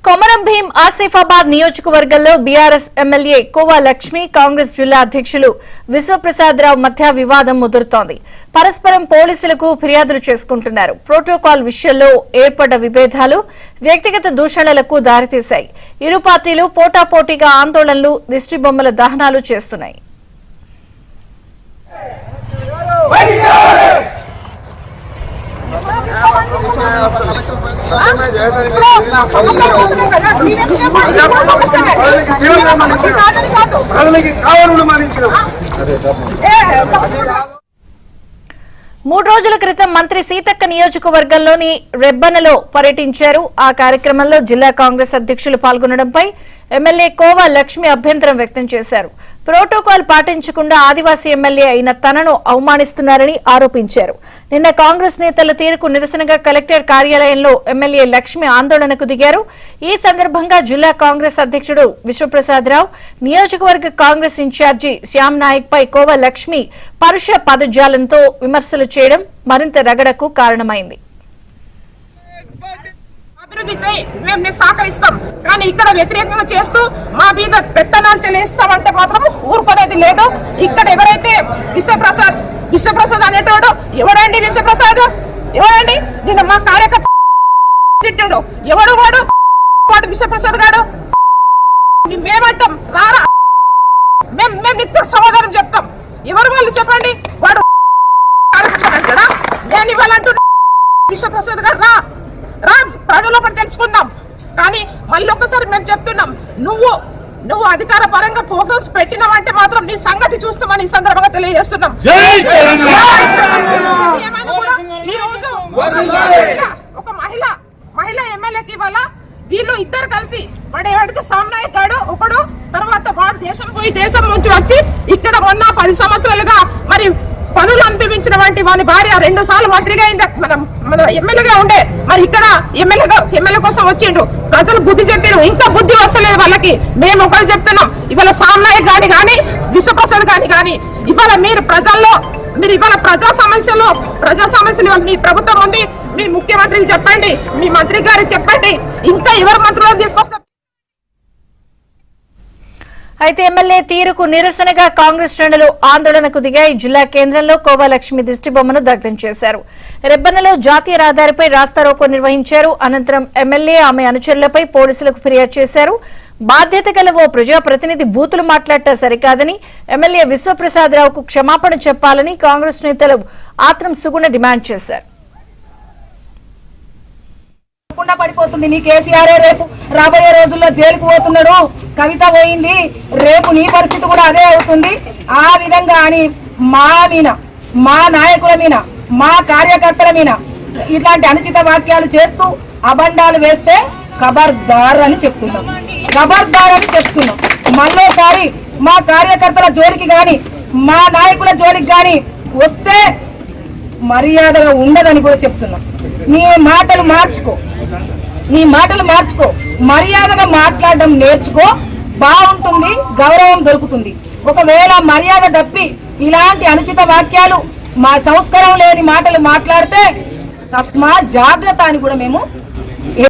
కొమరం భీం ఆసిఫాబాద్ నియోజకవర్గంలో BRS MLA khoa Lakshmi Congress జిల్లా అధ్యక్షులు విశ్వప్రసాదరావు మధ్య వివాదం ముదురుతోంది. పరస్పరం పోలీసులకు ఫిర్యాదులు చేసుకుంటున్నారు. ప్రోటోకాల్ విషయంలో ఏర్పడ్డ విభేదాలు వ్యక్తిగత దూషణలకు దారితీశాయి. ఇరు పార్టీలు పోటాపోటీగా ఆందోళనలు, దిష్టిబొమ్మల దహనాలు చేస్తున్నాయి. మూడు రోజుల క్రితం మంత్రి సీతక్క నియోజకవర్గంలోని రెబ్బనలో పర్యటించారు. ఆ కార్యక్రమంలో జిల్లా కాంగ్రెస్ అధ్యక్షులు పాల్గొనడంపై ఎమ్మెల్యే కోవా లక్ష్మి అభ్యంతరం వ్యక్తం చేశారు. ప్రోటోకాల్ పాటించకుండా ఆదివాసీ ఎమ్మెల్యే అయిన తనను అవమానిస్తున్నారని ఆరోపించారు. నిన్న కాంగ్రెస్ నేతల తీరుకు నిరసనగా కలెక్టర్ కార్యాలయంలో ఎమ్మెల్యే లక్ష్మి ఆందోళనకు దిగారు. ఈ సందర్భంగా జిల్లా కాంగ్రెస్ అధ్యక్షుడు విశ్వప్రసాదరావు, నియోజకవర్గ కాంగ్రెస్ ఇన్ఛార్జి శ్యామ్ నాయక్ పై కోవా లక్ష్మి పరుష పదజాలంతో విమర్శలు చేయడం మరింత రగడకు కారణమైంది. అభివృద్ధి చేయి, మేము సహకరిస్తాం, కానీ ఇక్కడ వ్యతిరేకంగా చేస్తూ మా మీద పెత్తనాలు చెల్లిస్తామంటే మాత్రం ఊరుకునేది లేదు. ఇక్కడ ఎవరైతే విశ్వప్రసాద్ అనేటోడు ఎవడండి? విశ్వప్రసాద్ ఎవడండి? నిన్న మా కార్యకర్త తిట్టిండు. ఎవడు వాడు విశ్వప్రసాద్ గాడు? మేమంటాం రారా, మేము నిత్య సమాధానం చెప్తాం. ఎవరు వాళ్ళు చెప్పండి? వాడు అంటాడా? నేను ఇవ్వాలంటున్నా. విశ్వప్రసాద్ గారు రా ప్రజల్లో పడి తెలుసుకుందాం. కానీ మళ్ళీ ఒక్కసారి మేము చెప్తున్నాం, నువ్వు అధికార పరంగా ప్రోగ్రామ్స్ పెట్టినావంటే మాత్రం నీ సంగతి చూస్తామని ఈ సందర్భంగా తెలియజేస్తున్నాం. ఈ రోజు ఒక మహిళ ఎమ్మెల్యేకి ఇవాళ వీళ్ళు ఇద్దరు కలిసి వాడితే సామ్నాయక్ గాడు ఒకడు, తర్వాత వాడు దేశం నుంచి వచ్చి ఇక్కడ మొన్న 10 సంవత్సరాలుగా మరి పదవులు అనుభవించిన వంటి వాని భార్య 2 సార్లు మంత్రిగా అయింది, మన ఎమ్మెల్యేగా ఉండే. మరి ఇక్కడ ఎమ్మెల్యే కోసం వచ్చిండు. ప్రజలు బుద్ధి చెప్పారు, ఇంకా బుద్ధి వస్తలేదు వాళ్ళకి. మేము ఒకటి చెప్తున్నాం, ఇవాళ సామ్నాయక్ గాని విశ్వప్రసాద్ గాని ఇవాళ మీరు ఇవాళ ప్రజా సమస్యలు మీ ప్రభుత్వం ఉంది, మీ ముఖ్యమంత్రికి చెప్పండి, మీ మంత్రి గారికి చెప్పండి, ఇంకా ఎవరు మంత్రులను తీసుకొస్తారు. అయితే ఎమ్మెల్యే తీరుకు నిరసనగా కాంగ్రెస్ శ్రేణులు ఆందోళనకు దిగాయి. జిల్లా కేంద్రంలో కోవా లక్ష్మి దిష్టిబొమ్మను దగ్ధం చేశారు. రెబ్బనలో జాతీయ రహదారిపై రాస్తారోకో నిర్వహించారు. అనంతరం ఎమ్మెల్యే ఆమె అనుచరులపై పోలీసులకు ఫిర్యాదు చేశారు. బాధ్యత గల ఓ ప్రజాప్రతినిధి బూతులు మాట్లాడటం సరికాదని, ఎమ్మెల్యే విశ్వప్రసాదరావుకు క్షమాపణ చెప్పాలని కాంగ్రెస్ నేతలు ఆత్రం సుగుణ డిమాండ్ చేశారు. పడిపోతుంది నీ కేసీఆర్ రేపు రాబోయే రోజుల్లో జైలుకు పోతున్నాడు, కవిత పోయింది, రేపు నీ పరిస్థితి కూడా అదే అవుతుంది. ఆ విధంగా అని మా నాయకుల మీద, మా కార్యకర్తల మీద ఇట్లాంటి అనుచిత వాక్యాలు చేస్తూ అబండాలు వేస్తే ఖబర్దార్ అని చెప్తున్నాం. మళ్ళోసారి మా కార్యకర్తల జోలికి గాని మా నాయకుల జోలికి గాని వస్తే మర్యాదగా ఉండదని కూడా చెప్తున్నాం. నీ మాటలు మార్చుకో, మర్యాదగా మాట్లాడడం నేర్చుకో, బాగుంటుంది, గౌరవం దొరుకుతుంది. ఒకవేళ మర్యాద తప్పి ఇలాంటి అనుచిత వాక్యాలు, మా సంస్కారం లేని మాటలు మాట్లాడితే తస్మా జాగ్రత్త అని కూడా మేము